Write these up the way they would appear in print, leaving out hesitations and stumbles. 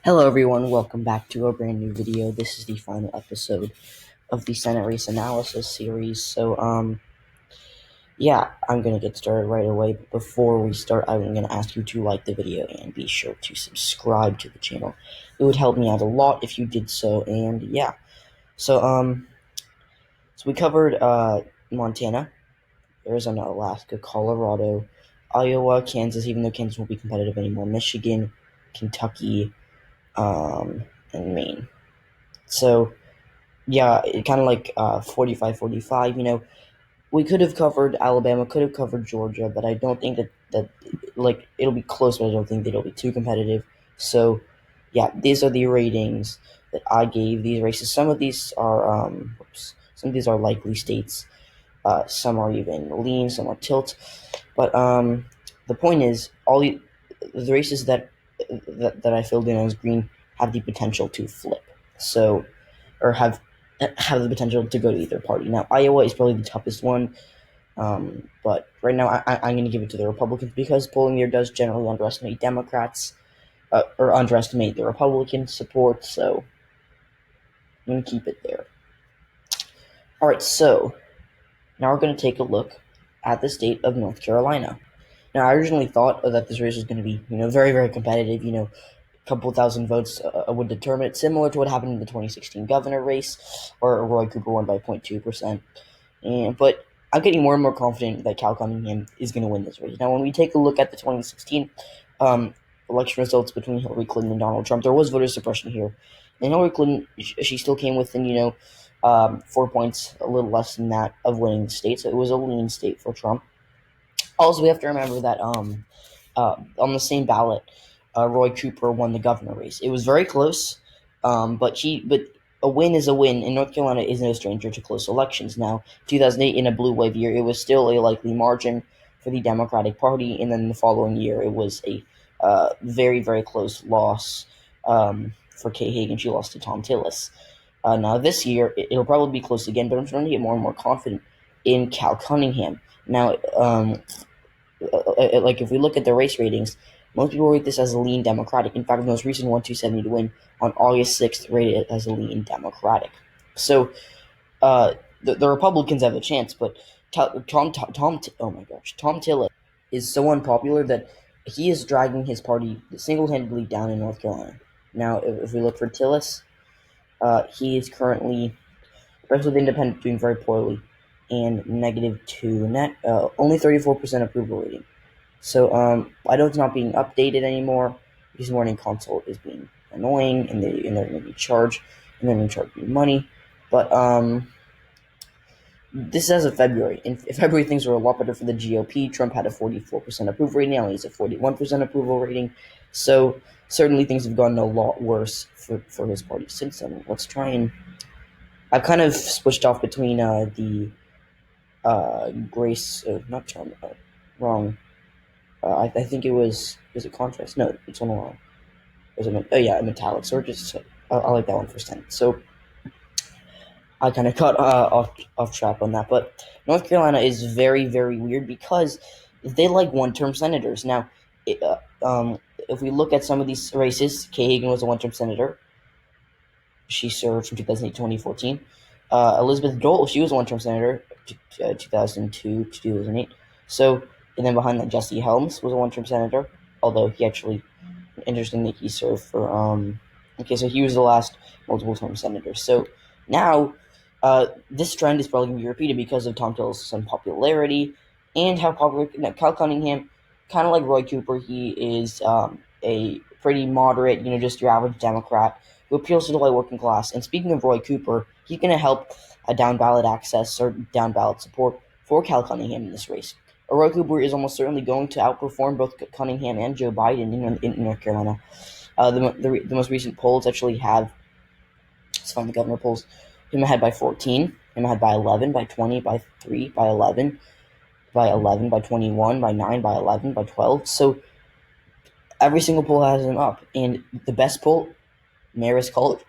Hello everyone, welcome back to a brand new video. This is the final episode of the Senate race analysis series. Yeah, I'm gonna get started right away. But before we start, I'm gonna ask you to like the video and be sure to subscribe to the channel. It would help me out a lot if you did so. And yeah, so so we covered Montana, Arizona, Alaska, Colorado, Iowa, Kansas, even though Kansas won't be competitive anymore, Michigan, Kentucky, and Maine. So yeah, kind of like 45-45. We could have covered Alabama, could have covered Georgia, but I don't think that like it'll be close, but I don't think that it'll be too competitive. So yeah, these are the ratings that I gave these races. Some of these are likely states. Some are even lean, some are tilt. But the point is, the races that I filled in as green have the potential to flip. So or have the potential to go to either party. Now, Iowa is probably the toughest one, but right now I'm going to give it to the Republicans because polling there does generally underestimate Democrats or underestimate the Republican support, so I'm going to keep it there. All right, so now we're going to take a look at the state of North Carolina. Now, I originally thought that this race was going to be, very, very competitive. A couple thousand votes would determine it, similar to what happened in the 2016 governor race, where Roy Cooper won by 0.2%. But I'm getting more and more confident that Cunningham is going to win this race. Now, when we take a look at the 2016 election results between Hillary Clinton and Donald Trump, there was voter suppression here. And Hillary Clinton, she still came within, 4 points, a little less than that, of winning the state. So it was a lean state for Trump. Also, we have to remember that on the same ballot, Roy Cooper won the governor race. It was very close, but a win is a win, and North Carolina is no stranger to close elections. Now, 2008, in a blue wave year, it was still a likely margin for the Democratic Party, and then the following year, it was a very, very close loss for Kay Hagan. She lost to Thom Tillis. Now, this year, it'll probably be close again, but I'm starting to get more and more confident in Cunningham. Now, like if we look at the race ratings, most people rate this as a lean Democratic. In fact, the most recent one, 270 to win on August 6th, rated it as a lean Democratic. So the Republicans have a chance, but Thom Tillis is so unpopular that he is dragging his party single-handedly down in North Carolina. Now, if we look for Tillis, he is currently, especially the independent, doing very poorly, and -2 net, only 34% approval rating. So I know it's not being updated anymore because Morning Consult is being annoying, and they're going to be charged, and they're going to charge me money. But this is as of February. In February, things were a lot better for the GOP. Trump had a 44% approval rating. Now he's a 41% approval rating. So certainly things have gotten a lot worse for his party since then. Let's try and... I've kind of switched off between the Grace... not Trump. Wrong. I think it was it contrast? No, it's on the wrong. Metallic. So I like that one for Senate. So I kind of cut off track on that. But North Carolina is very, very weird because they like one-term senators. Now, if we look at some of these races, Kay Hagan was a one-term senator. She served from 2008 to 2014. Elizabeth Dole, she was a one-term senator, 2002 to 2008. So, and then behind that, Jesse Helms was a one-term senator, although he actually, interesting that he served for, so he was the last multiple-term senator. So now, this trend is probably going to be repeated because of Thom Tillis' unpopularity and how popular, Cunningham, kind of like Roy Cooper, he is a pretty moderate, just your average Democrat who appeals to the white working class. And speaking of Roy Cooper, he's going to help down ballot access or down ballot support for Cunningham in this race. Roy Cooper is almost certainly going to outperform both Cunningham and Joe Biden in North Carolina. The most recent polls actually have, let's find the governor polls, him ahead by 14, him ahead by 11, by 20, by 3, by 11, by 11, by 21, by 9, by 11, by 12. So every single poll has him up. And the best poll, Marist College,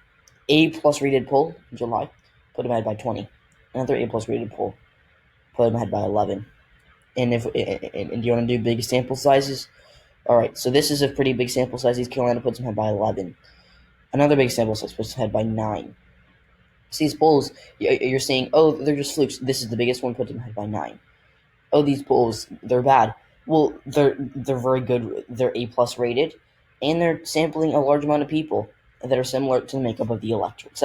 A+ rated poll in July, put him ahead by 20. Another A+ rated poll, put him ahead by 11. And do you want to do big sample sizes? All right, so this is a pretty big sample size. East Carolina puts him ahead by 11. Another big sample size puts ahead by 9. So these polls, you're saying, oh, they're just flukes. This is the biggest one, put them ahead by 9. Oh, these polls, they're bad. Well, they're very good. They're A+ rated, and they're sampling a large amount of people that are similar to the makeup of the electorate.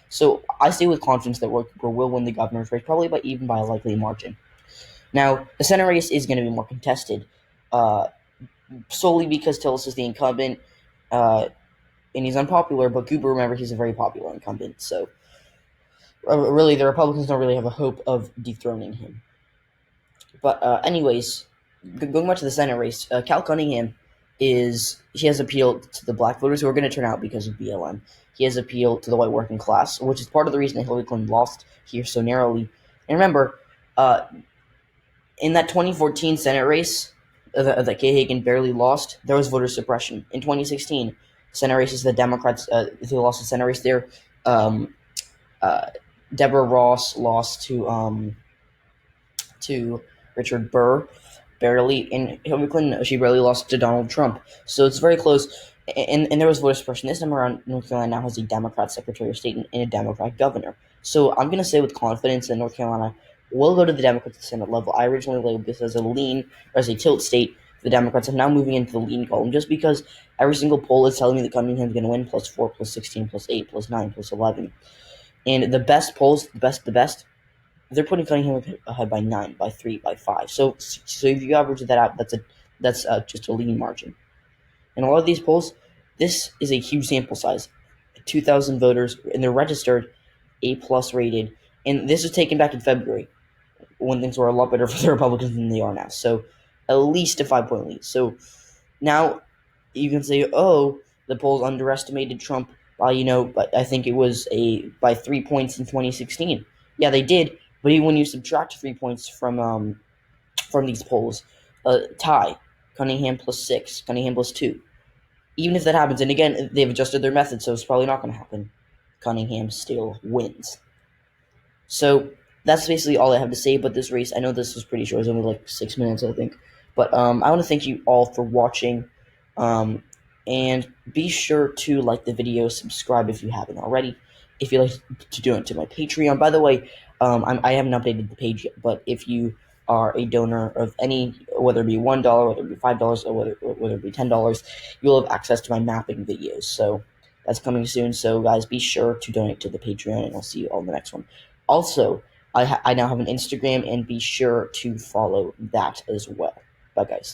So I say with confidence that we will win the governor's race, probably even by a likely margin. Now, the Senate race is going to be more contested, solely because Tillis is the incumbent, and he's unpopular, but Cooper, remember, he's a very popular incumbent, so really the Republicans don't really have a hope of dethroning him. But anyways, going back to the Senate race, Cal Cunningham he has appealed to the black voters who are going to turn out because of BLM. He has appealed to the white working class, which is part of the reason that Hillary Clinton lost here so narrowly. And remember, in that 2014 Senate race that Kay Hagan barely lost, there was voter suppression. In 2016, Senate races, the Democrats, who lost the Senate race there, Deborah Ross lost to Richard Burr, barely, and Hillary Clinton, she barely lost to Donald Trump. So it's very close, and there was voter suppression. This time around, North Carolina now has a Democrat Secretary of State and a Democrat governor. So I'm going to say with confidence that North Carolina will go to the Democrats at the Senate level. I originally labeled this as a lean, or as a tilt state. The Democrats are now moving into the lean column, just because every single poll is telling me that Cunningham is going to win, +4, +16, +8, +9, +11. And the best polls, the best, they're putting Cunningham ahead by 9, by 3, by 5. So if you average that out, that's just a lean margin. And a lot of these polls, this is a huge sample size, 2,000 voters, and they're registered, A+ rated, and this was taken back in February when things were a lot better for the Republicans than they are now. So at least a 5-point lead. So now you can say, oh, the polls underestimated Trump by, but I think it was by 3 points in 2016. Yeah, they did, but even when you subtract 3 points from these polls, tie, Cunningham +6, Cunningham +2. Even if that happens, and again, they've adjusted their method, so it's probably not going to happen, Cunningham still wins. So that's basically all I have to say about this race. I know this was pretty short. It was only like 6 minutes, I think. But I want to thank you all for watching. And be sure to like the video, subscribe if you haven't already. If you'd like to donate to my Patreon. By the way, I haven't updated the page yet, but if you are a donor of any, whether it be $1, whether it be $5, or whether it be $10, you'll have access to my mapping videos. So that's coming soon. So guys, be sure to donate to the Patreon, and I'll see you all in the next one. Also, I now have an Instagram, and be sure to follow that as well. Bye, guys.